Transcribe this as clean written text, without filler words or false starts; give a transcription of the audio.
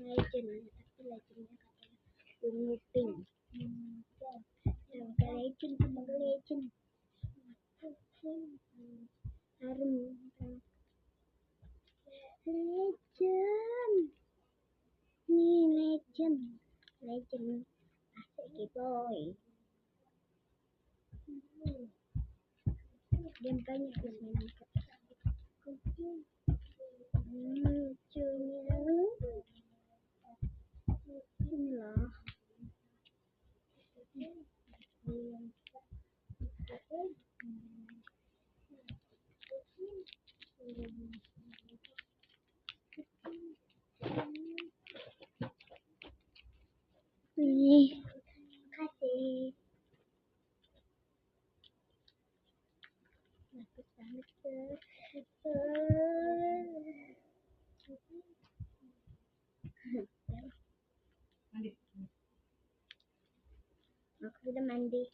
legend, tapi legendnya katanya ungu pink. Semoga legend, semoga legend. Harum. Legend. Nih legend. Legend. Asik boy. Dia banyak habis main lucunya. Inilah. Nih, kasih. Bagus banget tuh. Aku sudah mandi.